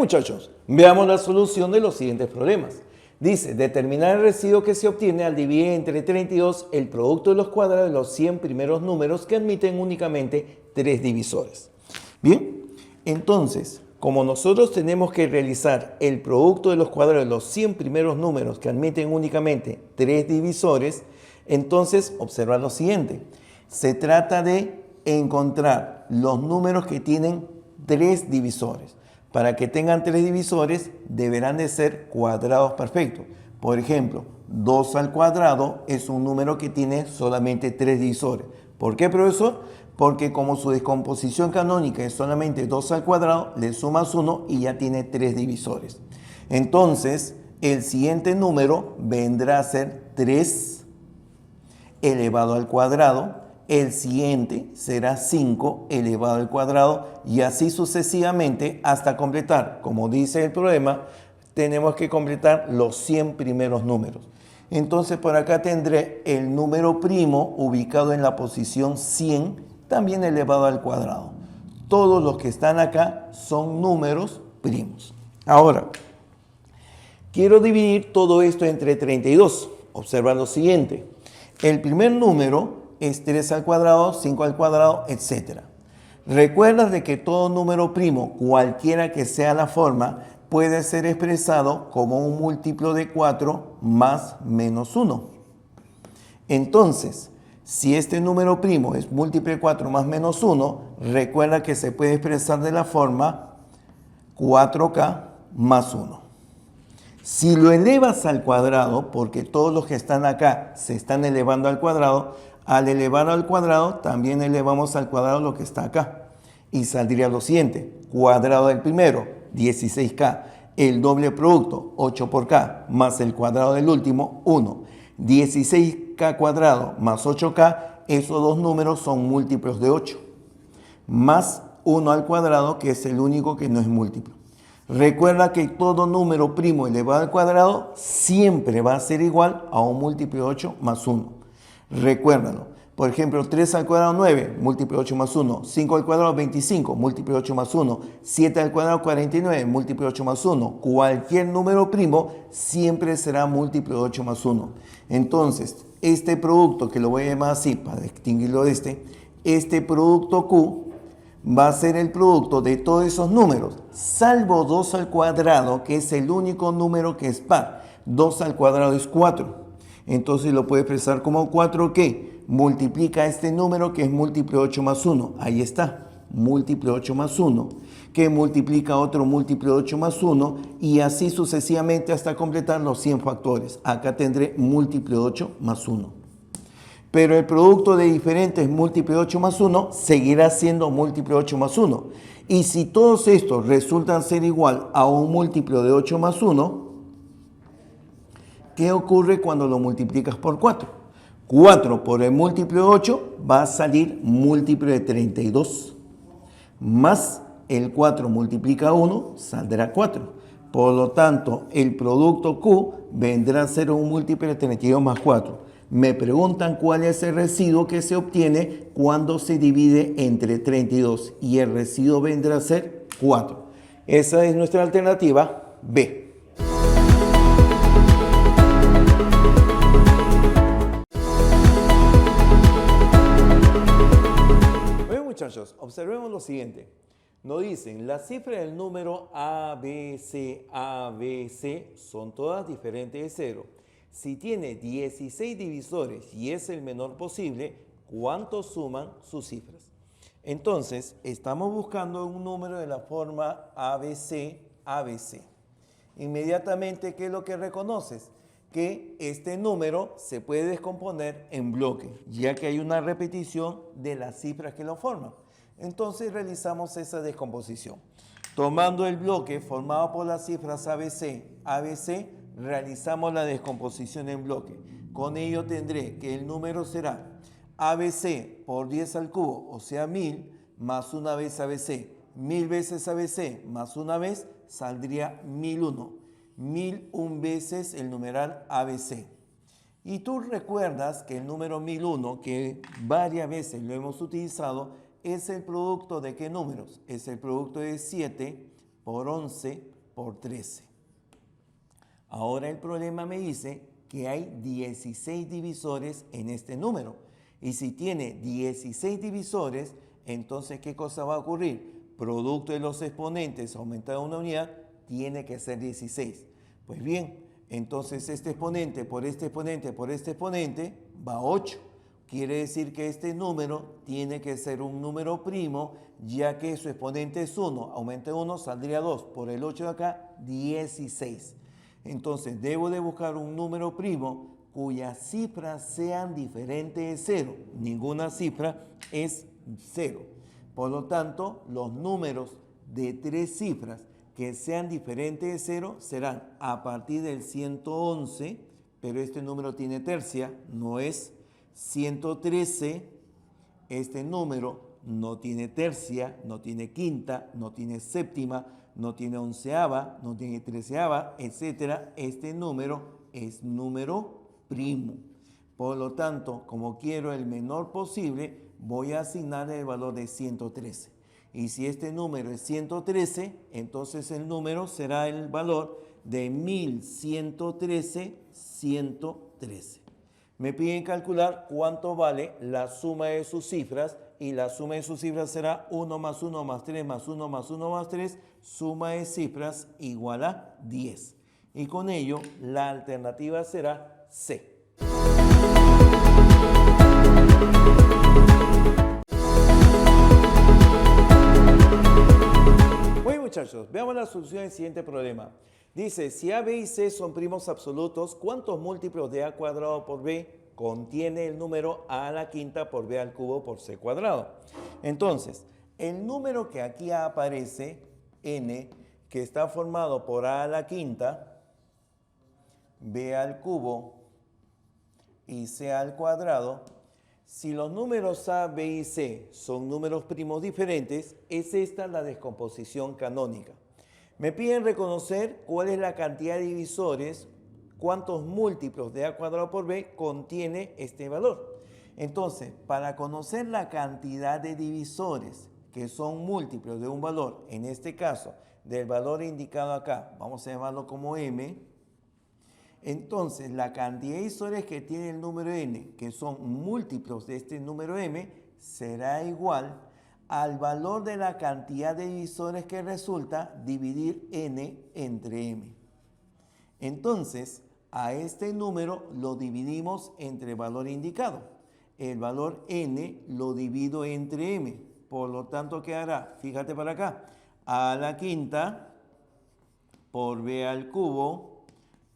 muchachos, veamos la solución de los siguientes problemas. Dice, determinar el residuo que se obtiene al dividir entre 32 el producto de los cuadrados de los 100 primeros números que admiten únicamente 3 divisores. Bien, entonces, como nosotros tenemos que realizar el producto de los cuadrados de los 100 primeros números que admiten únicamente 3 divisores, entonces observa lo siguiente. Se trata de encontrar los números que tienen 3 divisores. Para que tengan 3 divisores, deberán de ser cuadrados perfectos. Por ejemplo, 2 al cuadrado es un número que tiene solamente 3 divisores. ¿Por qué, profesor? Porque como su descomposición canónica es solamente 2 al cuadrado, le sumas 1 y ya tiene 3 divisores. Entonces, el siguiente número vendrá a ser 3 elevado al cuadrado. El siguiente será 5 elevado al cuadrado y así sucesivamente hasta completar. Como dice el problema, tenemos que completar los 100 primeros números. Entonces por acá tendré el número primo ubicado en la posición 100, también elevado al cuadrado. Todos los que están acá son números primos. Ahora, quiero dividir todo esto entre 32. Observa lo siguiente. El primer número es 3 al cuadrado, 5 al cuadrado, etc. Recuerda de que todo número primo, cualquiera que sea la forma, puede ser expresado como un múltiplo de 4 más menos 1. Entonces, si este número primo es múltiplo de 4 más menos 1, recuerda que se puede expresar de la forma 4k más 1. Si lo elevas al cuadrado, porque todos los que están acá se están elevando al cuadrado, al elevar al cuadrado también elevamos al cuadrado lo que está acá. Y saldría lo siguiente, cuadrado del primero, 16k, el doble producto, 8 por k, más el cuadrado del último, 1. 16k cuadrado más 8k, esos dos números son múltiplos de 8. Más 1 al cuadrado, que es el único que no es múltiplo. Recuerda que todo número primo elevado al cuadrado siempre va a ser igual a un múltiplo de 8 más 1. Recuérdalo. Por ejemplo, 3 al cuadrado 9, múltiplo de 8 más 1. 5 al cuadrado 25, múltiplo de 8 más 1. 7 al cuadrado 49, múltiplo de 8 más 1. Cualquier número primo siempre será múltiplo de 8 más 1. Entonces, este producto, que lo voy a llamar así para distinguirlo de este producto Q va a ser el producto de todos esos números, salvo 2 al cuadrado, que es el único número que es par. 2 al cuadrado es 4. Entonces lo puede expresar como 4 que multiplica este número que es múltiplo de 8 más 1. Ahí está, múltiplo de 8 más 1, que multiplica otro múltiplo de 8 más 1 y así sucesivamente hasta completar los 100 factores. Acá tendré múltiplo de 8 más 1. Pero el producto de diferentes múltiplo de 8 más 1 seguirá siendo múltiplo de 8 más 1. Y si todos estos resultan ser igual a un múltiplo de 8 más 1, ¿qué ocurre cuando lo multiplicas por 4? 4 por el múltiplo de 8 va a salir múltiplo de 32. Más el 4 multiplica 1, saldrá 4. Por lo tanto, el producto Q vendrá a ser un múltiplo de 32 más 4. Me preguntan cuál es el residuo que se obtiene cuando se divide entre 32 y el residuo vendrá a ser 4. Esa es nuestra alternativa B. Muchachos, observemos lo siguiente. Nos dicen, las cifras del número ABC son todas diferentes de 0. Si tiene 16 divisores y es el menor posible, ¿cuántos suman sus cifras? Entonces, estamos buscando un número de la forma ABC. Inmediatamente, ¿qué es lo que reconoces? Que este número se puede descomponer en bloques, ya que hay una repetición de las cifras que lo forman. Entonces realizamos esa descomposición. Tomando el bloque formado por las cifras ABC, realizamos la descomposición en bloque. Con ello tendré que el número será ABC por 10 al cubo, o sea 1000, más una vez ABC. 1000 veces ABC más una vez saldría 1001. 1001 veces el numeral ABC. Y tú recuerdas que el número 1001, que varias veces lo hemos utilizado, es el producto de ¿qué números? Es el producto de 7 por 11 por 13. Ahora el problema me dice que hay 16 divisores en este número. Y si tiene 16 divisores, entonces ¿qué cosa va a ocurrir? Producto de los exponentes aumentado una unidad tiene que ser 16. Pues bien, entonces este exponente por este exponente por este exponente va a 8. Quiere decir que este número tiene que ser un número primo, ya que su exponente es 1, aumenta 1, saldría 2, por el 8 de acá, 16. Entonces debo de buscar un número primo cuyas cifras sean diferentes de 0. Ninguna cifra es 0. Por lo tanto, los números de 3 cifras que sean diferentes de 0 serán a partir del 111, pero este número tiene tercia, no es 113, este número no tiene tercia, no tiene quinta, no tiene séptima, no tiene onceava, no tiene treceava, etc. Este número es número primo. Por lo tanto, como quiero el menor posible, voy a asignarle el valor de 113. Y si este número es 113, entonces el número será el valor de 1113, 113. Me piden calcular cuánto vale la suma de sus cifras y la suma de sus cifras será 1 más 1 más 3 más 1 más 1 más 3, suma de cifras igual a 10. Y con ello la alternativa será C. Muy muchachos, veamos la solución del siguiente problema. Dice, si A, B y C son primos absolutos, ¿cuántos múltiplos de A cuadrado por B contiene el número A a la quinta por B al cubo por C cuadrado? Entonces, el número que aquí aparece, n, que está formado por A a la quinta, B al cubo y C al cuadrado, si los números A, B y C son números primos diferentes, es esta la descomposición canónica. Me piden reconocer cuál es la cantidad de divisores, cuántos múltiplos de A cuadrado por B contiene este valor. Entonces, para conocer la cantidad de divisores que son múltiplos de un valor, en este caso, del valor indicado acá, vamos a llamarlo como M, entonces la cantidad de divisores que tiene el número n, que son múltiplos de este número m, será igual al valor de la cantidad de divisores que resulta dividir n entre m. Entonces, a este número lo dividimos entre el valor indicado. El valor n lo divido entre m. Por lo tanto, quedará, fíjate para acá, a la quinta por b al cubo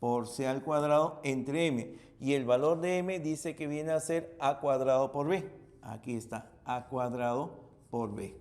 por c al cuadrado entre m. Y el valor de m dice que viene a ser a cuadrado por b. Aquí está, a cuadrado por b.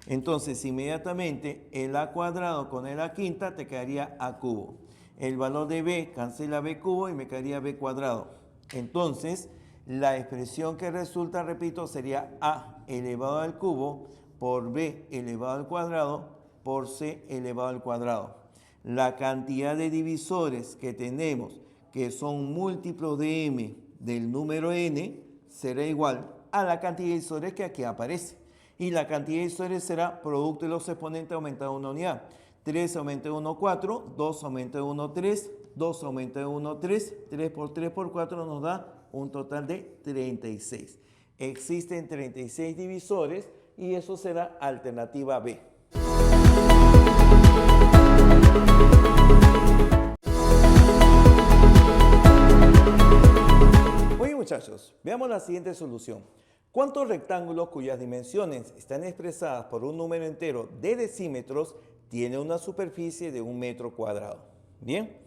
Entonces, inmediatamente, el a cuadrado con el a quinta te quedaría a cubo. El valor de b cancela b cubo y me quedaría b cuadrado. Entonces, la expresión que resulta, repito, sería a elevado al cubo por b elevado al cuadrado por c elevado al cuadrado. La cantidad de divisores que tenemos, que son múltiplos de m del número n, será igual a la cantidad de divisores que aquí aparece. Y la cantidad de divisores será producto de los exponentes aumentado una unidad. 3 aumenta de 1, 4, 2 aumenta de 1, 3, 2 aumenta de 1, 3, 3 por 3 por 4 nos da un total de 36. Existen 36 divisores y eso será alternativa B. Muy muchachos, veamos la siguiente solución. ¿Cuántos rectángulos cuyas dimensiones están expresadas por un número entero de decímetros tiene una superficie de 1 metro cuadrado? Bien,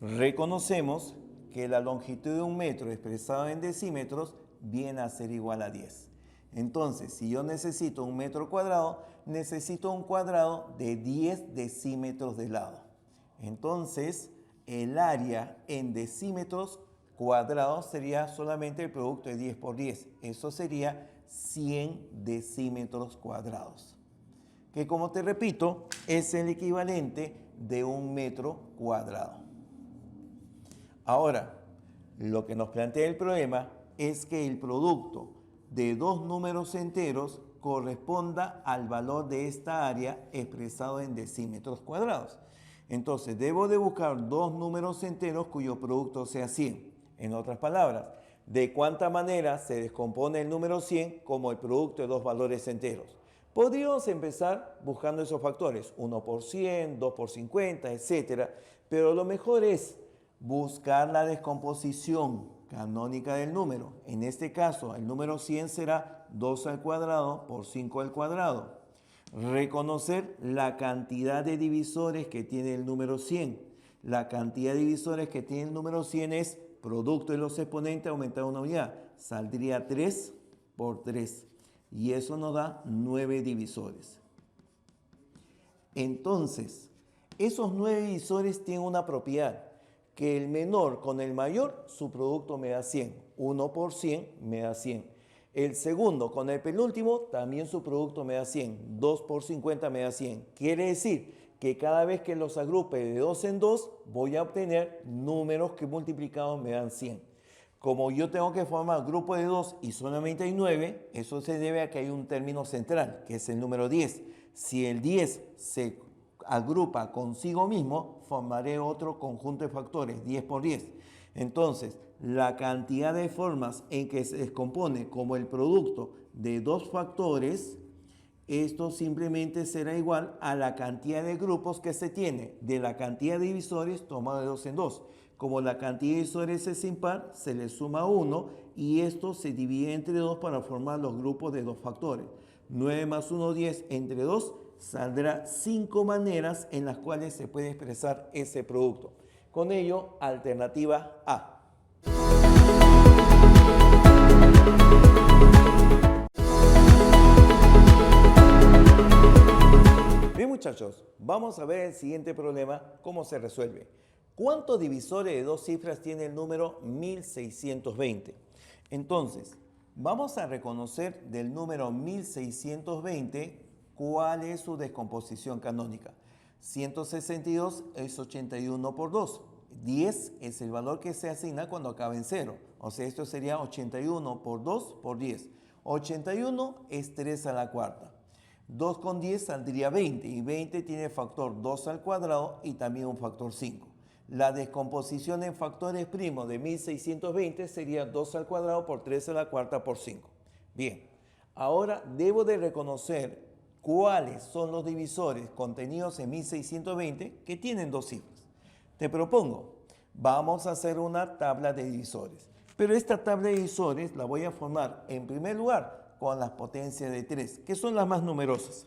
reconocemos que la longitud de 1 metro expresado en decímetros viene a ser igual a 10. Entonces, si yo necesito 1 metro cuadrado, necesito un cuadrado de 10 decímetros de lado. Entonces, el área en decímetros cuadrados sería solamente el producto de 10 por 10. Eso sería 100 decímetros cuadrados. Que, como te repito, es el equivalente de 1 metro cuadrado. Ahora, lo que nos plantea el problema es que el producto de dos números enteros corresponda al valor de esta área expresado en decímetros cuadrados. Entonces, debo de buscar dos números enteros cuyo producto sea 100. En otras palabras, ¿de cuánta manera se descompone el número 100 como el producto de dos valores enteros? Podríamos empezar buscando esos factores, 1 por 100, 2 por 50, etc. Pero lo mejor es buscar la descomposición canónica del número. En este caso, el número 100 será 2 al cuadrado por 5 al cuadrado. Reconocer la cantidad de divisores que tiene el número 100. La cantidad de divisores que tiene el número 100 es producto de los exponentes aumentado una unidad. Saldría 3 por 3. Y eso nos da 9 divisores. Entonces, esos 9 divisores tienen una propiedad, que el menor con el mayor, su producto me da 100. 1 por 100 me da 100. El segundo con el penúltimo, también su producto me da 100. 2 por 50 me da 100. Quiere decir que cada vez que los agrupe de 2 en 2, voy a obtener números que multiplicados me dan 100. Como yo tengo que formar grupo de 2 y solamente hay 9, eso se debe a que hay un término central, que es el número 10. Si el 10 se agrupa consigo mismo, formaré otro conjunto de factores, 10 por 10. Entonces, la cantidad de formas en que se descompone como el producto de dos factores, esto simplemente será igual a la cantidad de grupos que se tiene de la cantidad de divisores tomado de 2 en 2. Como la cantidad de divisores es impar, se le suma 1 y esto se divide entre 2 para formar los grupos de dos factores. 9 más 1, 10 entre 2 saldrá 5 maneras en las cuales se puede expresar ese producto. Con ello, alternativa A. Bien muchachos, vamos a ver el siguiente problema, cómo se resuelve. ¿Cuántos divisores de dos cifras tiene el número 1620? Entonces, vamos a reconocer del número 1620 cuál es su descomposición canónica. 162 es 81 por 2. 10 es el valor que se asigna cuando acaba en 0. O sea, esto sería 81 por 2 por 10. 81 es 3 a la cuarta. 2 con 10 saldría 20 y 20 tiene factor 2 al cuadrado y también un factor 5. La descomposición en factores primos de 1620 sería 2 al cuadrado por 3 a la cuarta por 5. Bien, ahora debo de reconocer cuáles son los divisores contenidos en 1620 que tienen dos cifras. Te propongo, vamos a hacer una tabla de divisores. Pero esta tabla de divisores la voy a formar en primer lugar con las potencias de 3, que son las más numerosas.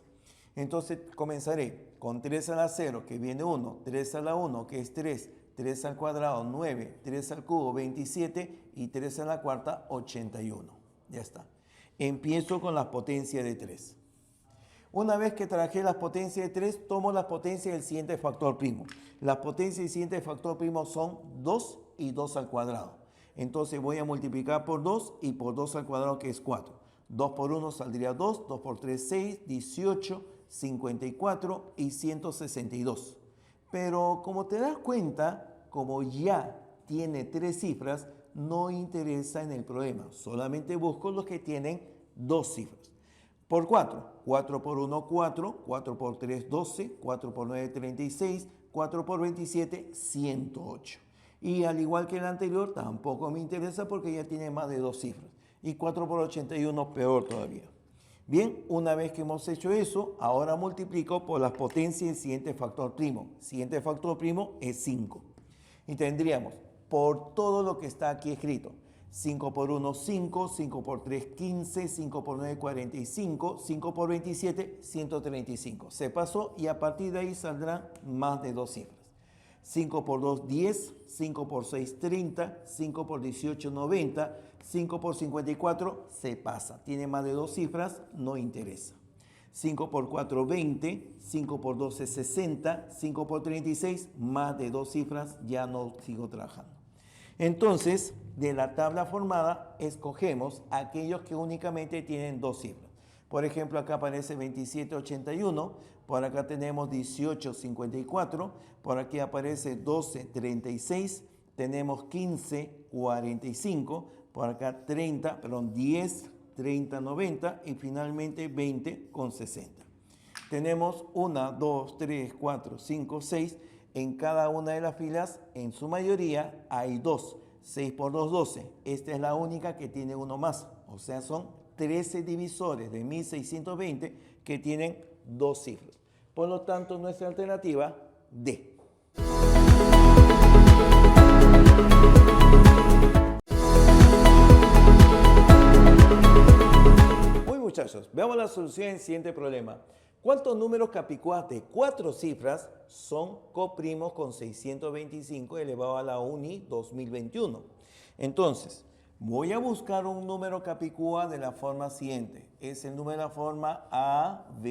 Entonces comenzaré con 3 a la 0, que viene 1, 3 a la 1, que es 3, 3 al cuadrado, 9, 3 al cubo, 27 y 3 a la cuarta, 81. Ya está. Empiezo con las potencias de 3. Una vez que trabajé las potencias de 3, tomo las potencias del siguiente factor primo. Las potencias del siguiente factor primo son 2 y 2 al cuadrado. Entonces voy a multiplicar por 2 y por 2 al cuadrado, que es 4. 2 por 1 saldría 2, 2 por 3, 6, 18, 54 y 162. Pero como te das cuenta, como ya tiene 3 cifras, no interesa en el problema. Solamente busco los que tienen 2 cifras. Por 4, 4 por 1, 4, 4 por 3, 12, 4 por 9, 36, 4 por 27, 108. Y al igual que el anterior, tampoco me interesa porque ya tiene más de 2 cifras. Y 4 por 81, peor todavía. Bien, una vez que hemos hecho eso, ahora multiplico por las potencias del siguiente factor primo. Siguiente factor primo es 5. Y tendríamos, por todo lo que está aquí escrito, 5 por 1, 5, 5 por 3, 15, 5 por 9, 45, 5 por 27, 135. Se pasó y a partir de ahí saldrán más de 2 cifras. 5 por 2, 10, 5 por 6, 30, 5 por 18, 90, 5 por 54, se pasa. Tiene más de 2 cifras, no interesa. 5 por 4, 20, 5 por 12, 60, 5 por 36, más de 2 cifras, ya no sigo trabajando. Entonces, de la tabla formada, escogemos aquellos que únicamente tienen 2 cifras. Por ejemplo, acá aparece 2781, por acá tenemos 1854, por aquí aparece 1236, tenemos 1545, por acá 10, 3090 y finalmente 20 con 60. Tenemos 1, 2, 3, 4, 5, 6 En cada una de las filas, en su mayoría, hay 2. 6 por 2, 12. Esta es la única que tiene uno más. O sea, son 13 divisores de 1620 que tienen 2 cifras. Por lo tanto, nuestra alternativa D. Muy muchachos, veamos la solución del siguiente problema. ¿Cuántos números capicúas de 4 cifras son coprimos con 625 elevado a la UNI 2021? Entonces, voy a buscar un número capicúa de la forma siguiente. Es el número de la forma ABBA.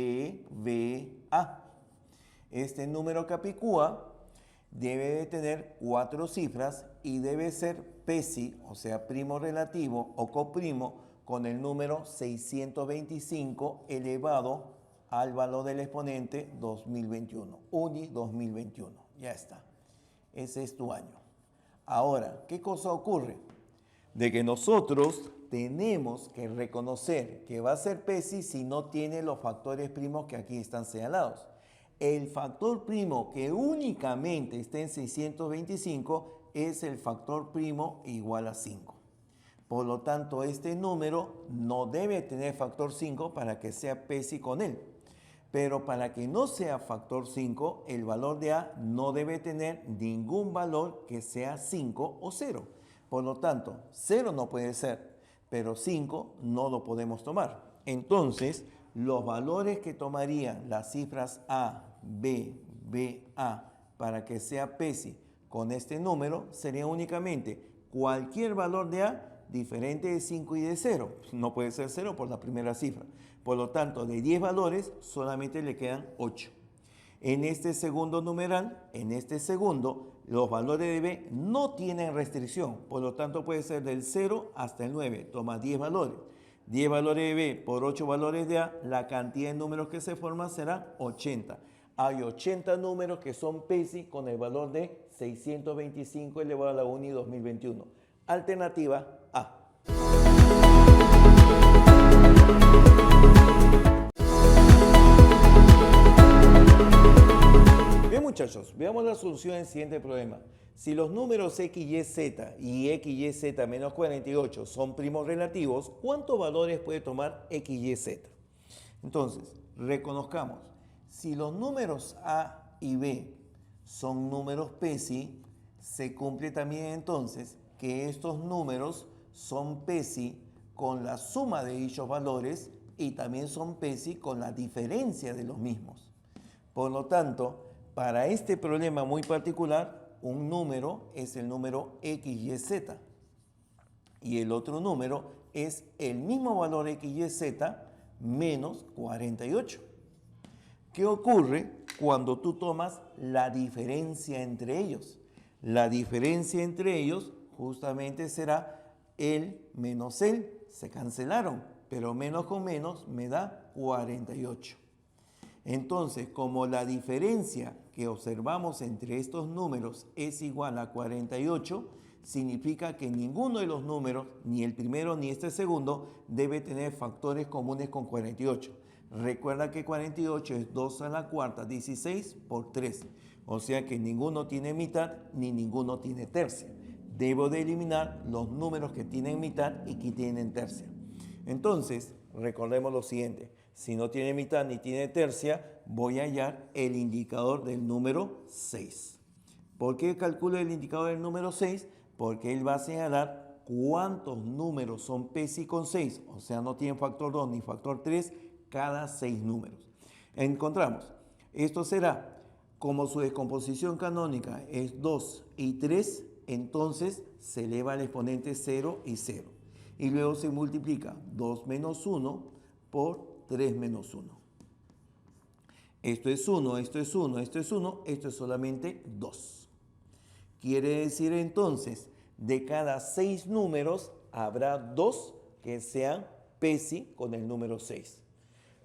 Este número capicúa debe de tener 4 cifras y debe ser PESI, o sea, primo relativo o coprimo, con el número 625 elevado al valor del exponente 2021, UNI 2021. Ya está. Ese es tu año. Ahora, ¿qué cosa ocurre? De que nosotros tenemos que reconocer que va a ser PESI si no tiene los factores primos que aquí están señalados. El factor primo que únicamente está en 625 es el factor primo igual a 5. Por lo tanto, este número no debe tener factor 5 para que sea PESI con él. Pero para que no sea factor 5, el valor de A no debe tener ningún valor que sea 5 o 0. Por lo tanto, 0 no puede ser, pero 5 no lo podemos tomar. Entonces, los valores que tomarían las cifras A, B, BA para que sea PESI con este número sería únicamente cualquier valor de A diferente de 5 y de 0. No puede ser 0 por la primera cifra. Por lo tanto, de 10 valores solamente le quedan 8. En este segundo numeral, en este segundo, los valores de B no tienen restricción. Por lo tanto, puede ser del 0 hasta el 9. Toma 10 valores. 10 valores de B por 8 valores de A, la cantidad de números que se forman será 80. Hay 80 números que son PESI con el valor de 625 elevado a la UNI 2021. Alternativa A. Bien muchachos, veamos la solución del siguiente problema. Si los números x, y, z y x, y, z menos 48 son primos relativos, ¿cuántos valores puede tomar x, y, z? Entonces, reconozcamos, si los números a y b son números PESI, se cumple también entonces que estos números son PESI con la suma de dichos valores y también son PESI con la diferencia de los mismos. Por lo tanto, para este problema muy particular, un número es el número x, y, z y el otro número es el mismo valor x, y, z menos 48. ¿Qué ocurre cuando tú tomas la diferencia entre ellos? La diferencia entre ellos justamente será el menos el. Se cancelaron, pero menos con menos me da 48. Entonces, como la diferencia que observamos entre estos números es igual a 48, significa que ninguno de los números, ni el primero ni este segundo, debe tener factores comunes con 48. Recuerda que 48 es 2 a la cuarta, 16 por 3. O sea que ninguno tiene mitad ni ninguno tiene tercia. Debo de eliminar los números que tienen mitad y que tienen tercia. Entonces, recordemos lo siguiente. Si no tiene mitad ni tiene tercia, voy a hallar el indicador del número 6. ¿Por qué calculo el indicador del número 6? Porque él va a señalar cuántos números son PESI con 6, o sea, no tienen factor 2 ni factor 3 cada 6 números. Encontramos, esto será, como su descomposición canónica es 2 y 3, entonces se eleva al exponente 0 y 0. Y luego se multiplica 2 menos 1 por 3 menos 1. Esto es 1, esto es 1, esto es 1, esto es solamente 2. Quiere decir entonces, de cada 6 números habrá 2 que sean PESI con el número 6.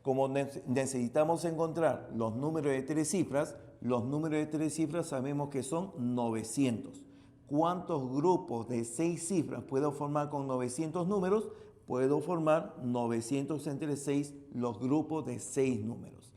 Como necesitamos encontrar los números de 3 cifras, los números de 3 cifras sabemos que son 900. ¿Cuántos grupos de 6 cifras puedo formar con 900 números? Puedo formar 900 entre 6 los grupos de 6 números.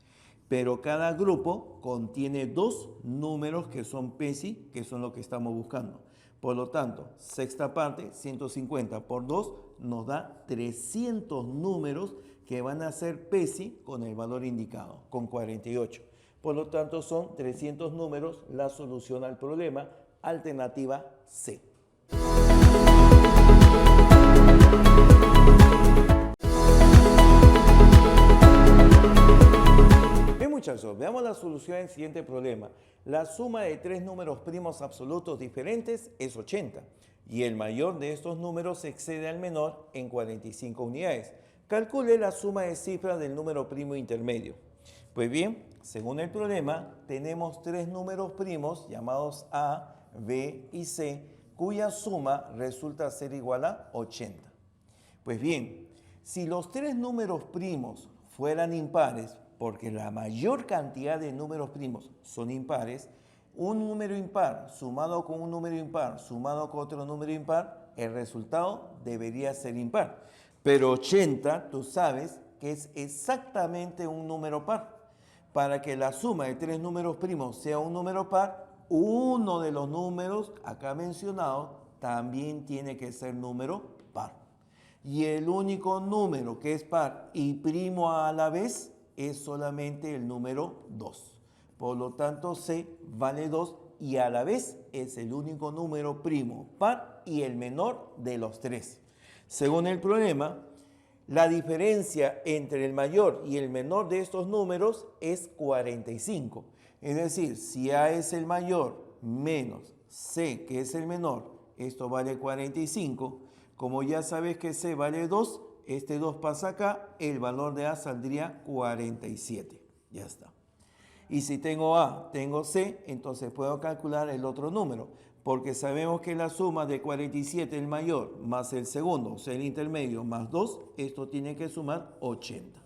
pero cada grupo contiene dos números que son PESI, que son lo que estamos buscando. Por lo tanto, sexta parte, 150 por 2, nos da 300 números que van a ser PESI con el valor indicado, con 48. Por lo tanto, son 300 números la solución al problema, alternativa C. Bien, muchachos, veamos la solución del siguiente problema. La suma de tres números primos absolutos diferentes es 80 y el mayor de estos números excede al menor en 45 unidades. Calcule la suma de cifras del número primo intermedio. Pues bien, según el problema, tenemos tres números primos llamados A, B y C, cuya suma resulta ser igual a 80. Pues bien, si los tres números primos fueran impares, porque la mayor cantidad de números primos son impares, un número impar sumado con un número impar sumado con otro número impar, el resultado debería ser impar. Pero 80, tú sabes que es exactamente un número par. Para que la suma de tres números primos sea un número par, uno de los números acá mencionados también tiene que ser número par. Y el único número que es par y primo a la vez es solamente el número 2. Por lo tanto, C vale 2 y a la vez es el único número primo par y el menor de los tres. Según el problema, la diferencia entre el mayor y el menor de estos números es 45. Es decir, si A es el mayor menos C, que es el menor, esto vale 45. Como ya sabes que C vale 2, este 2 pasa acá, el valor de A saldría 47. Ya está. Y si tengo A, tengo C, entonces puedo calcular el otro número, porque sabemos que la suma de 47, el mayor, más el segundo, o sea, el intermedio, más 2, esto tiene que sumar 80.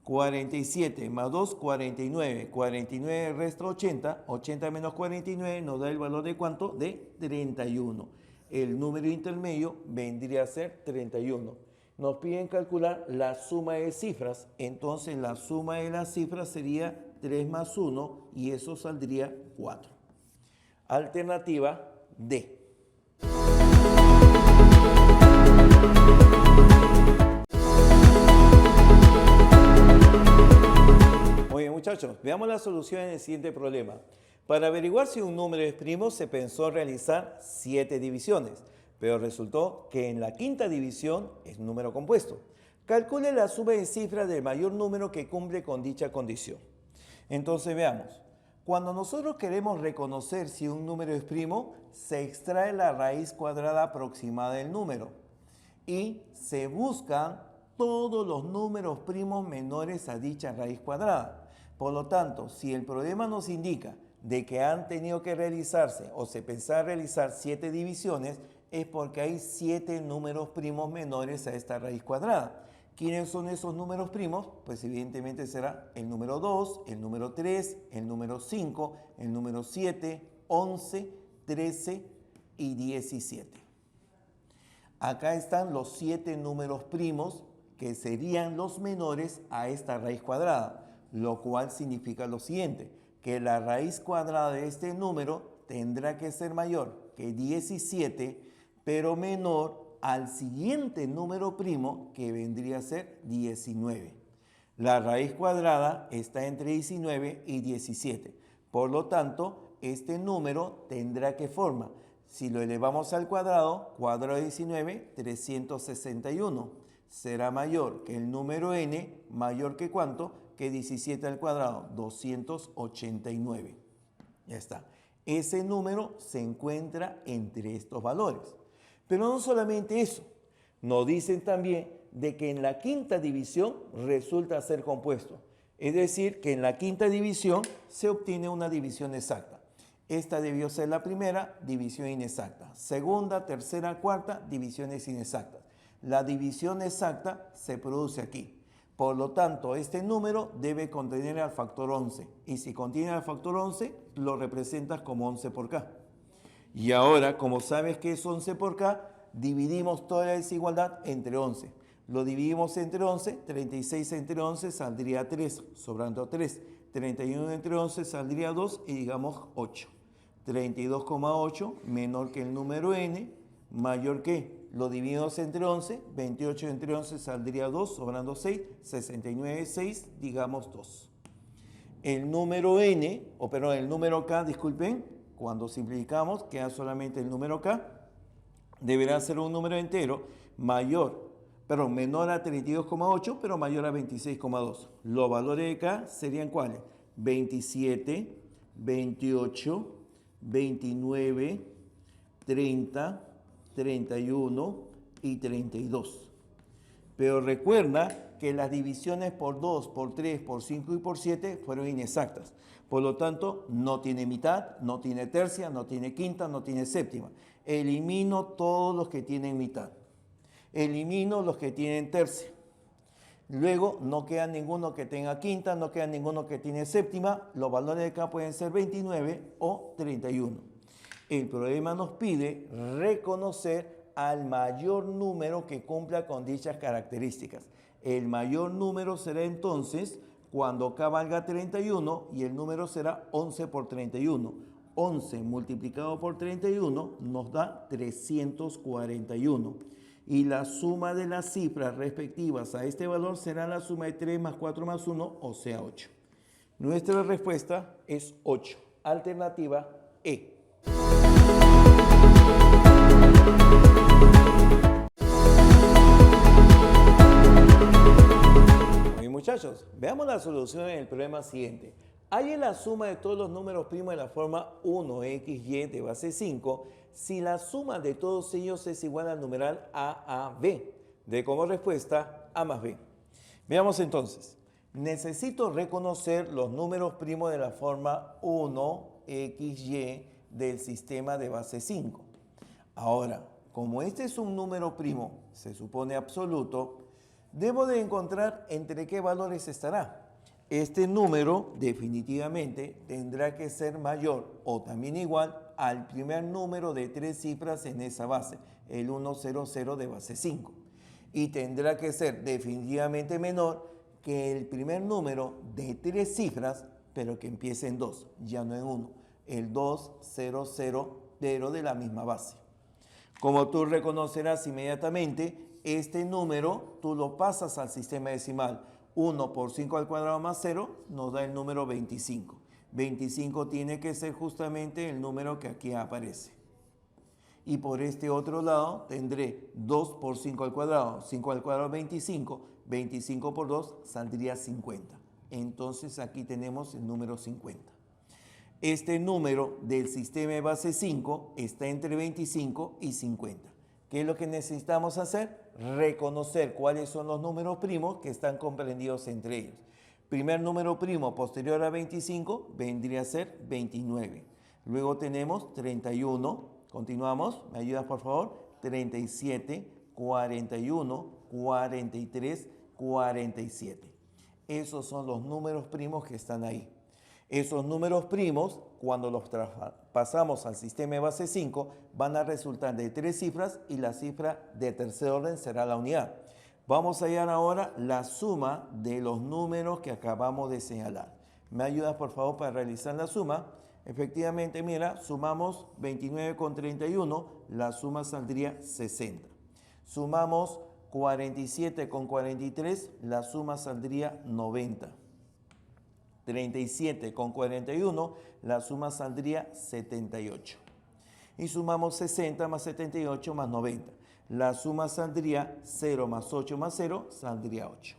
47 más 2, 49. 49 resta 80. 80 menos 49 nos da el valor de ¿cuánto? De 31. El número intermedio vendría a ser 31. Nos piden calcular la suma de cifras, entonces la suma de las cifras sería 3 más 1 y eso saldría 4. Alternativa D. Muy bien, muchachos, veamos la solución en el siguiente problema. Para averiguar si un número es primo se pensó realizar 7 divisiones, pero resultó que en la quinta división es un número compuesto. Calcule la suma de cifras del mayor número que cumple con dicha condición. Entonces veamos, cuando nosotros queremos reconocer si un número es primo, se extrae la raíz cuadrada aproximada del número y se buscan todos los números primos menores a dicha raíz cuadrada. Por lo tanto, si el problema nos indica de que han tenido que realizarse o se pensaba realizar 7 divisiones, es porque hay 7 números primos menores a esta raíz cuadrada. ¿Quiénes son esos números primos? Pues evidentemente será el número 2, el número 3, el número 5, el número 7, 11, 13 y 17. Acá están los 7 números primos que serían los menores a esta raíz cuadrada, lo cual significa lo siguiente, que la raíz cuadrada de este número tendrá que ser mayor que 17, pero menor al siguiente número primo que vendría a ser 19. La raíz cuadrada está entre 19 y 17. Por lo tanto, este número tendrá que formar, si lo elevamos al cuadrado, cuadrado de 19, 361. Será mayor que el número n, mayor que ¿cuánto? Que 17 al cuadrado, 289. Ya está. Ese número se encuentra entre estos valores. Pero no solamente eso, nos dicen también de que en la quinta división resulta ser compuesto. Es decir, que en la quinta división se obtiene una división exacta. Esta debió ser la primera, división inexacta. Segunda, tercera, cuarta, divisiones inexactas. La división exacta se produce aquí. Por lo tanto, este número debe contener al factor 11. Y si contiene al factor 11, lo representas como 11 por K. Y ahora, como sabes que es 11 por K, dividimos toda la desigualdad entre 11. Lo dividimos entre 11, 36 entre 11 saldría 3, sobrando 3. 31 entre 11 saldría 2 y digamos 8. 32,8 menor que el número n, mayor que, lo dividimos entre 11, 28 entre 11 saldría 2, sobrando 6, 69, 6, digamos 2. El número n, o perdón, el número k, disculpen, cuando simplificamos queda solamente el número k, deberá ser un número entero menor a 32,8, pero mayor a 26,2. Los valores de k serían ¿cuáles? 27, 28, 29, 30, 31 y 32. Pero recuerda que las divisiones por 2, por 3, por 5 y por 7 fueron inexactas. Por lo tanto, no tiene mitad, no tiene tercia, no tiene quinta, no tiene séptima. Elimino todos los que tienen mitad. Elimino los que tienen tercia. Luego no queda ninguno que tenga quinta, no queda ninguno que tiene séptima. Los valores de acá pueden ser 29 o 31. El problema nos pide reconocer al mayor número que cumpla con dichas características. El mayor número será entonces cuando k valga 31 y el número será 11 por 31. 11 multiplicado por 31 nos da 341. Y la suma de las cifras respectivas a este valor será la suma de 3 más 4 más 1, o sea 8. Nuestra respuesta es 8. Alternativa E. Muy muchachos, veamos la solución en el problema siguiente. Halle la suma de todos los números primos de la forma 1xy de base 5 si la suma de todos ellos es igual al numeral AAB. De como respuesta A más B. Veamos entonces. Necesito reconocer los números primos de la forma 1xy del sistema de base 5. Ahora, como este es un número primo, se supone absoluto, debo de encontrar entre qué valores estará. Este número definitivamente tendrá que ser mayor o también igual al primer número de 3 cifras en esa base, el 100 de base 5. Y tendrá que ser definitivamente menor que el primer número de 3 cifras, pero que empiece en 2, ya no en 1, el 200 pero de la misma base. Como tú reconocerás inmediatamente, este número tú lo pasas al sistema decimal. 1 por 5 al cuadrado más 0 nos da el número 25. 25 tiene que ser justamente el número que aquí aparece. Y por este otro lado tendré 2 por 5 al cuadrado. 5 al cuadrado 25. 25 por 2 saldría 50. Entonces aquí tenemos el número 50. Este número del sistema de base 5 está entre 25 y 50. ¿Qué es lo que necesitamos hacer? Reconocer cuáles son los números primos que están comprendidos entre ellos. Primer número primo posterior a 25 vendría a ser 29. Luego tenemos 31. Continuamos. ¿Me ayudas, por favor? 37, 41, 43, 47. Esos son los números primos que están ahí. Esos números primos, cuando los pasamos al sistema de base 5, van a resultar de 3 cifras y la cifra de tercer orden será la unidad. Vamos a hallar ahora la suma de los números que acabamos de señalar. ¿Me ayudas, por favor, para realizar la suma? Efectivamente, mira, sumamos 29 con 31, la suma saldría 60. Sumamos 47 con 43, la suma saldría 90. 37 con 41, la suma saldría 78. Y sumamos 60 más 78 más 90. La suma saldría 0 más 8 más 0, saldría 8.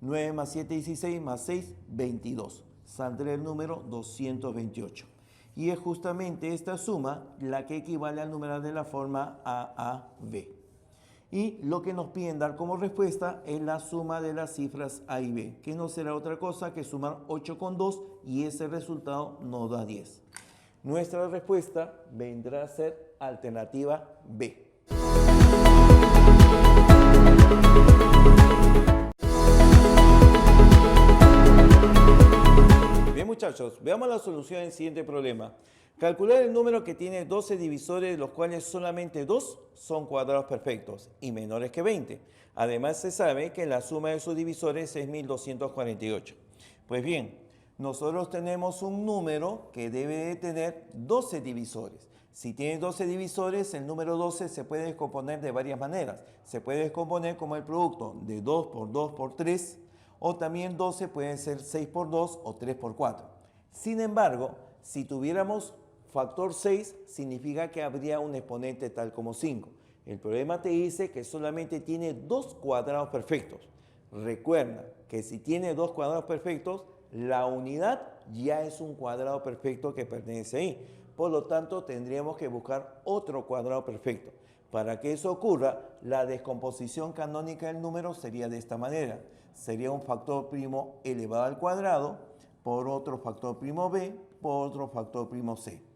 9 más 7, 16 más 6, 22. Saldrá el número 228. Y es justamente esta suma la que equivale al numeral de la forma AAB. Y lo que nos piden dar como respuesta es la suma de las cifras A y B, que no será otra cosa que sumar 8 con 2 y ese resultado nos da 10. Nuestra respuesta vendrá a ser alternativa B. Bien, muchachos, veamos la solución del siguiente problema. Calcular el número que tiene 12 divisores, de los cuales solamente 2 son cuadrados perfectos y menores que 20. Además se sabe que la suma de sus divisores es 1248. Pues bien, nosotros tenemos un número que debe de tener 12 divisores. Si tiene 12 divisores, el número 12 se puede descomponer de varias maneras. Se puede descomponer como el producto de 2 por 2 por 3, o también 12 puede ser 6 por 2 o 3 por 4. Sin embargo, si tuviéramos factor 6, significa que habría un exponente tal como 5. El problema te dice que solamente tiene 2 cuadrados perfectos. Recuerda que si tiene 2 cuadrados perfectos, la unidad ya es un cuadrado perfecto que pertenece ahí. Por lo tanto, tendríamos que buscar otro cuadrado perfecto. Para que eso ocurra, la descomposición canónica del número sería de esta manera. Sería un factor primo elevado al cuadrado por otro factor primo b por otro factor primo c.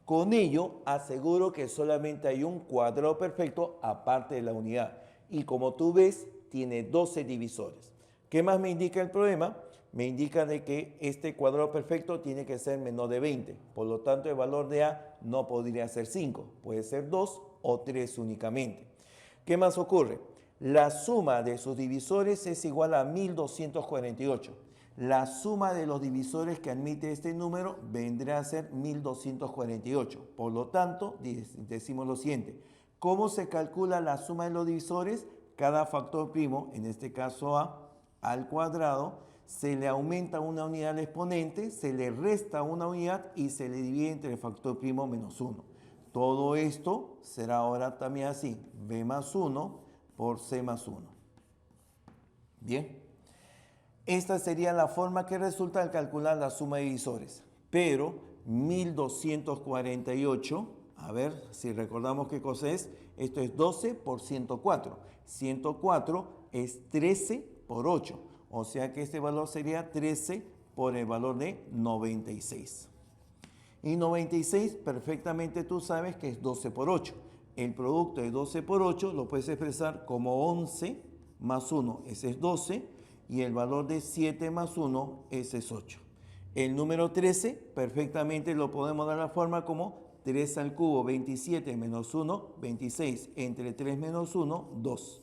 Con ello, aseguro que solamente hay un cuadrado perfecto aparte de la unidad. Y como tú ves, tiene 12 divisores. ¿Qué más me indica el problema? Me indica de que este cuadrado perfecto tiene que ser menor de 20. Por lo tanto, el valor de A no podría ser 5. Puede ser 2 o 3 únicamente. ¿Qué más ocurre? La suma de sus divisores es igual a 1248. La suma de los divisores que admite este número vendrá a ser 1248. Por lo tanto, decimos lo siguiente. ¿Cómo se calcula la suma de los divisores? Cada factor primo, en este caso A, al cuadrado, se le aumenta una unidad al exponente, se le resta una unidad y se le divide entre el factor primo menos 1. Todo esto será ahora también así. B más 1 por C más 1. Bien. Esta sería la forma que resulta al calcular la suma de divisores. Pero 1248, a ver si recordamos qué cosa es. Esto es 12 por 104. 104 es 13 por 8. O sea que este valor sería 13 por el valor de 96. Y 96 perfectamente tú sabes que es 12 por 8. El producto de 12 por 8 lo puedes expresar como 11 más 1, ese es 12. Y el valor de 7 más 1, ese es 8. El número 13 perfectamente lo podemos dar la forma como 3 al cubo, 27 menos 1, 26. Entre 3 menos 1, 2.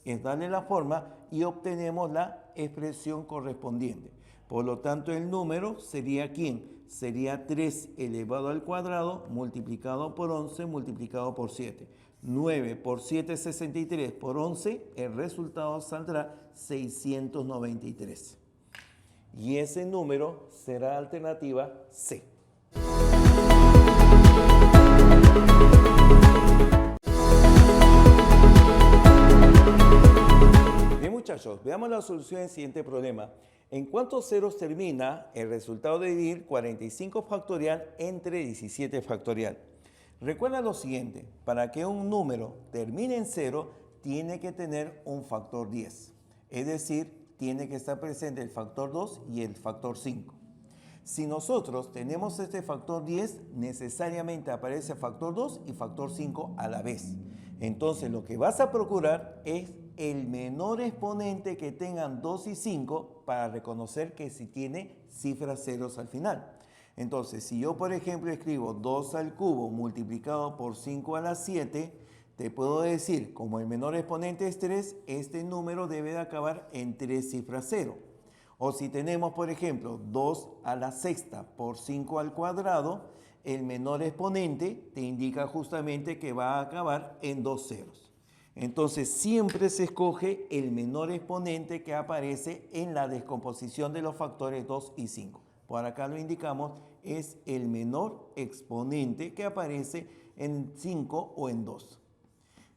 Es darle la forma y obtenemos la expresión correspondiente. Por lo tanto, el número sería ¿quién? Sería 3 elevado al cuadrado multiplicado por 11 multiplicado por 7. 9 por 7 es 63, por 11 el resultado saldrá 693. Y ese número será alternativa C. Bien muchachos, veamos la solución del siguiente problema. ¿En cuántos ceros termina el resultado de dividir 45 factorial entre 17 factorial? Recuerda lo siguiente, para que un número termine en 0, tiene que tener un factor 10. Es decir, tiene que estar presente el factor 2 y el factor 5. Si nosotros tenemos este factor 10, necesariamente aparece factor 2 y factor 5 a la vez. Entonces, lo que vas a procurar es el menor exponente que tengan 2 y 5 para reconocer que si tiene cifras ceros al final. Entonces, si yo, por ejemplo, escribo 2 al cubo multiplicado por 5 a la 7, te puedo decir, como el menor exponente es 3, este número debe de acabar en 3 cifras 0. O si tenemos, por ejemplo, 2 a la sexta por 5 al cuadrado, el menor exponente te indica justamente que va a acabar en 2 ceros. Entonces, siempre se escoge el menor exponente que aparece en la descomposición de los factores 2 y 5. Por acá lo indicamos, es el menor exponente que aparece en 5 o en 2.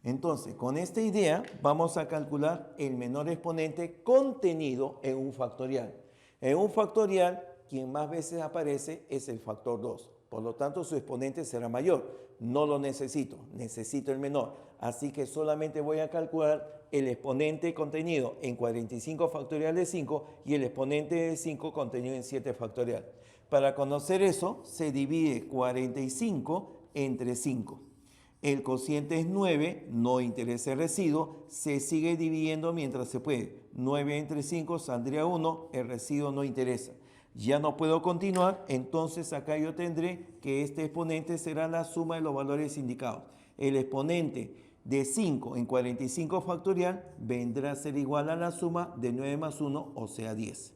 Entonces, con esta idea vamos a calcular el menor exponente contenido en un factorial. En un factorial, quien más veces aparece es el factor 2. Por lo tanto, su exponente será mayor. No lo necesito, necesito el menor. Así que solamente voy a calcular el exponente contenido en 45 factorial de 5 y el exponente de 5 contenido en 7 factorial. Para conocer eso, se divide 45 entre 5. El cociente es 9, no interesa el residuo, se sigue dividiendo mientras se puede. 9 entre 5 saldría 1, el residuo no interesa. Ya no puedo continuar, entonces acá yo tendré que este exponente será la suma de los valores indicados. El exponente de 5 en 45 factorial vendrá a ser igual a la suma de 9 más 1, o sea 10.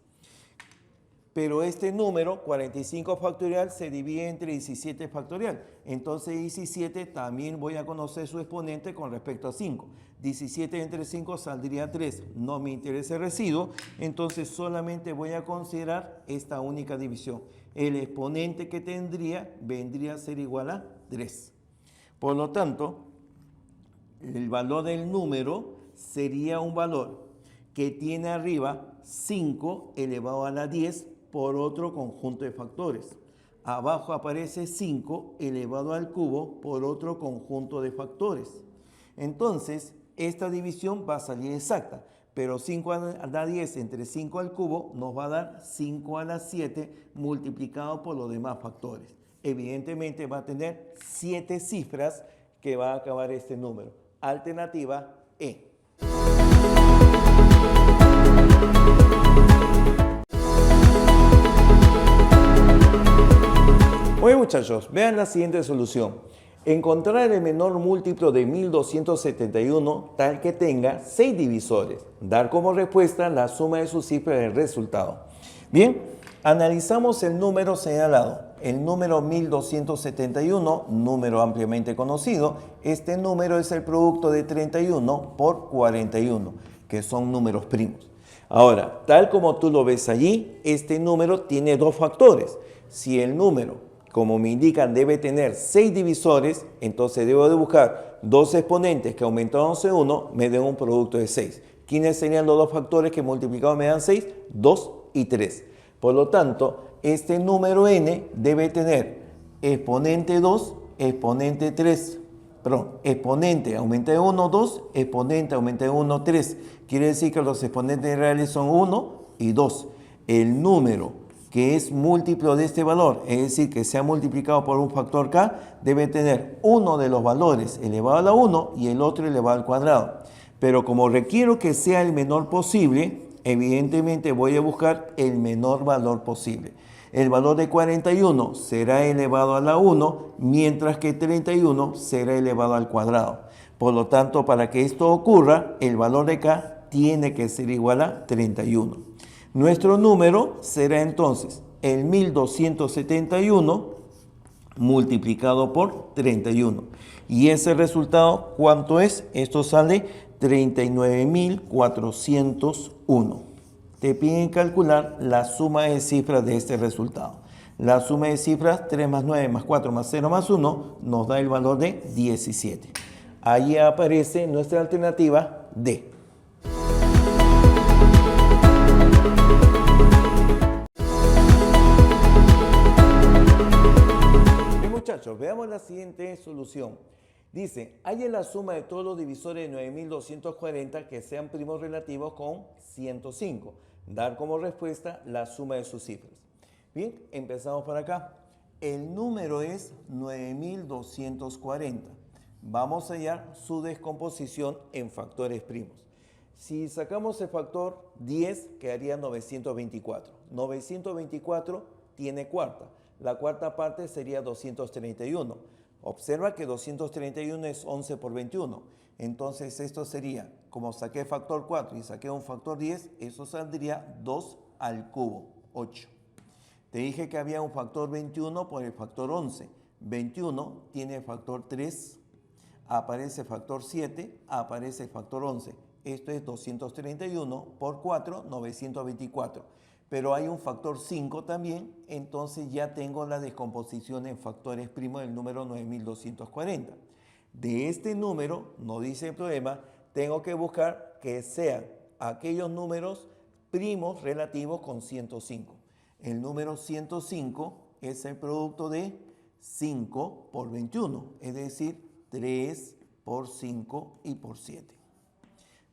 Pero este número, 45 factorial, se divide entre 17 factorial. Entonces 17 también voy a conocer su exponente con respecto a 5. 17 entre 5 saldría 3. No me interesa el residuo, entonces solamente voy a considerar esta única división. El exponente que tendría vendría a ser igual a 3. Por lo tanto, el valor del número sería un valor que tiene arriba 5 elevado a la 10 por otro conjunto de factores. Abajo aparece 5 elevado al cubo por otro conjunto de factores. Entonces, esta división va a salir exacta, pero 5 a la 10 entre 5 al cubo nos va a dar 5 a la 7 multiplicado por los demás factores. Evidentemente va a tener 7 cifras que va a acabar este número. Alternativa E. Muy bien, muchachos, vean la siguiente solución. Encontrar el menor múltiplo de 1271 tal que tenga 6 divisores. Dar como respuesta la suma de sus cifras del resultado. Bien, analizamos el número señalado. El número 1271, número ampliamente conocido. Este número es el producto de 31 por 41, que son números primos. Ahora, tal como tú lo ves allí, este número tiene dos factores. Si el número, como me indican, debe tener 6 divisores, entonces debo de buscar dos exponentes que aumentándose 1 me den un producto de 6. ¿Quiénes serían los dos factores que multiplicados me dan 6? 2 y 3. Por lo tanto, este número n debe tener exponente 2, exponente 3. Perdón, exponente aumenta de 1, 2, exponente aumenta de 1, 3. Quiere decir que los exponentes reales son 1 y 2. El número que es múltiplo de este valor, es decir, que sea multiplicado por un factor k, debe tener uno de los valores elevado a la 1 y el otro elevado al cuadrado. Pero como requiero que sea el menor posible, evidentemente voy a buscar el menor valor posible. El valor de 41 será elevado a la 1, mientras que 31 será elevado al cuadrado. Por lo tanto, para que esto ocurra, el valor de k tiene que ser igual a 31. Nuestro número será entonces el 1271 multiplicado por 31. Y ese resultado, ¿cuánto es? Esto sale 39.401. Te piden calcular la suma de cifras de este resultado. La suma de cifras, 3 más 9 más 4 más 0 más 1, nos da el valor de 17. Ahí aparece nuestra alternativa D. Bien, muchachos, veamos la siguiente solución. Dice, halla la suma de todos los divisores de 9240 que sean primos relativos con 105. Dar como respuesta la suma de sus cifras. Bien, empezamos por acá. El número es 9240. Vamos a hallar su descomposición en factores primos. Si sacamos el factor 10, quedaría 924. 924 tiene cuarta. La cuarta parte sería 231. Observa que 231 es 11 por 21. Entonces esto sería, como saqué factor 4 y saqué un factor 10, eso saldría 2 al cubo, 8. Te dije que había un factor 21 por el factor 11. 21 tiene factor 3, aparece factor 7, aparece factor 11. Esto es 231 por 4, 924. Pero hay un factor 5 también, entonces ya tengo la descomposición en factores primos del número 9240. De este número, no dice el problema, tengo que buscar que sean aquellos números primos relativos con 105. El número 105 es el producto de 5 por 21, es decir, 3 por 5 y por 7.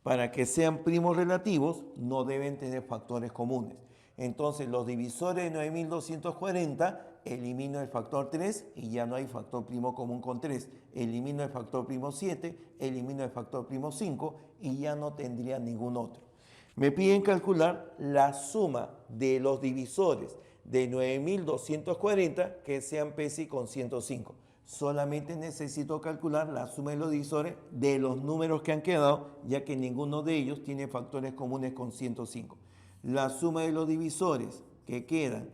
Para que sean primos relativos, no deben tener factores comunes. Entonces, los divisores de 9240, elimino el factor 3 y ya no hay factor primo común con 3. Elimino el factor primo 7, elimino el factor primo 5 y ya no tendría ningún otro. Me piden calcular la suma de los divisores de 9240 que sean PESI con 105. Solamente necesito calcular la suma de los divisores de los números que han quedado, ya que ninguno de ellos tiene factores comunes con 105. La suma de los divisores que quedan,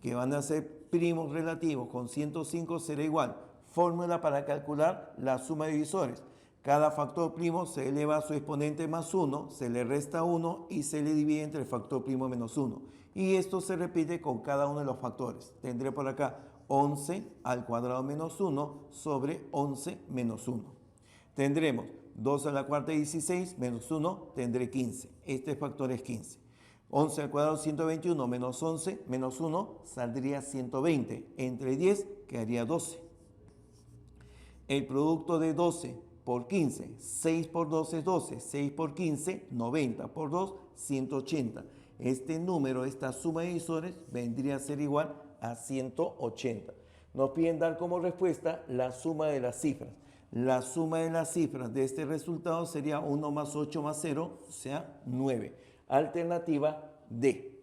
que van a ser primos relativos con 105, será igual. Fórmula para calcular la suma de divisores. Cada factor primo se eleva a su exponente más 1, se le resta 1 y se le divide entre el factor primo menos 1. Y esto se repite con cada uno de los factores. Tendré por acá 11 al cuadrado menos 1 sobre 11 menos 1. Tendremos 2 a la cuarta 16 menos 1, tendré 15. Este factor es 15. 11 al cuadrado 121 menos 11 menos 1 saldría 120. Entre 10 quedaría 12. El producto de 12 por 15, 6 por 2 es 12, 6 por 15, 90 por 2, 180. Este número, esta suma de divisores, vendría a ser igual a 180. Nos piden dar como respuesta la suma de las cifras. La suma de las cifras de este resultado sería 1 más 8 más 0, o sea, 9. Alternativa D.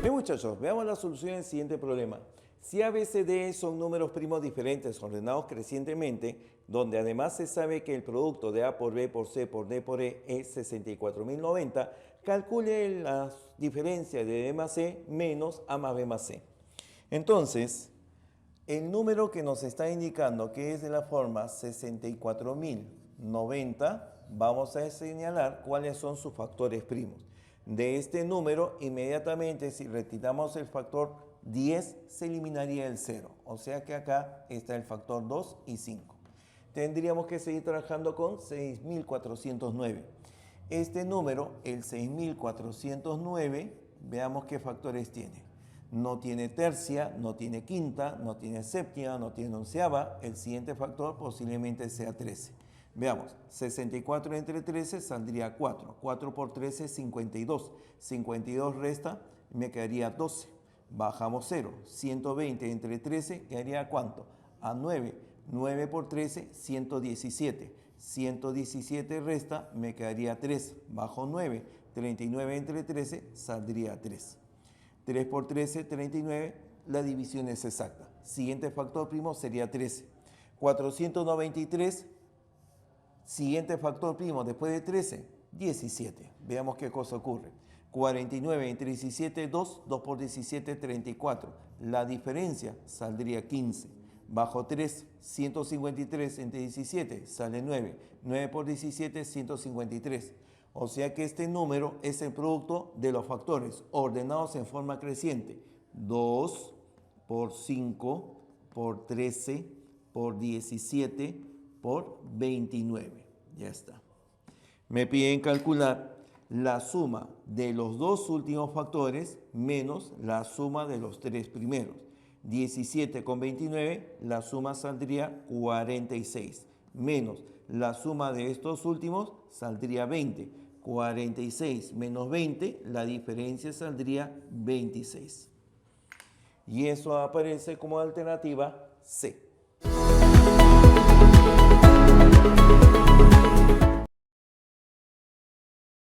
Bien, muchachos, veamos la solución del siguiente problema. Si A, B, C, D son números primos diferentes ordenados crecientemente, donde además se sabe que el producto de A por B por C por D por E es 64.090, calcule la diferencia de D más C menos A más B más C. Entonces, el número que nos está indicando que es de la forma 64.090, vamos a señalar cuáles son sus factores primos. De este número, inmediatamente, si retiramos el factor 10, se eliminaría el 0. O sea que acá está el factor 2 y 5. Tendríamos que seguir trabajando con 6.409. Este número, el 6.409, veamos qué factores tiene. No tiene tercia, no tiene quinta, no tiene séptima, no tiene onceava. El siguiente factor posiblemente sea 13. Veamos, 64 entre 13 saldría 4. 4 por 13, 52. 52 resta, me quedaría 12. Bajamos 0. 120 entre 13 quedaría ¿cuánto? A 9. 9 por 13, 117. 117 resta, me quedaría 3. Bajo 9. 39 entre 13 saldría 3. 3 por 13, 39. La división es exacta. Siguiente factor primo sería 13. 493. Siguiente factor primo después de 13, 17. Veamos qué cosa ocurre. 49 entre 17, 2. 2 por 17, 34. La diferencia saldría 15. Bajo 3, 153 entre 17, sale 9. 9 por 17, 153. O sea que este número es el producto de los factores ordenados en forma creciente. 2 por 5 por 13 por 17 por 29. Ya está. Me piden calcular la suma de los dos últimos factores menos la suma de los tres primeros. 17 con 29, la suma saldría 46. Menos la suma de estos últimos saldría 20. 46 menos 20, la diferencia saldría 26. Y eso aparece como alternativa C.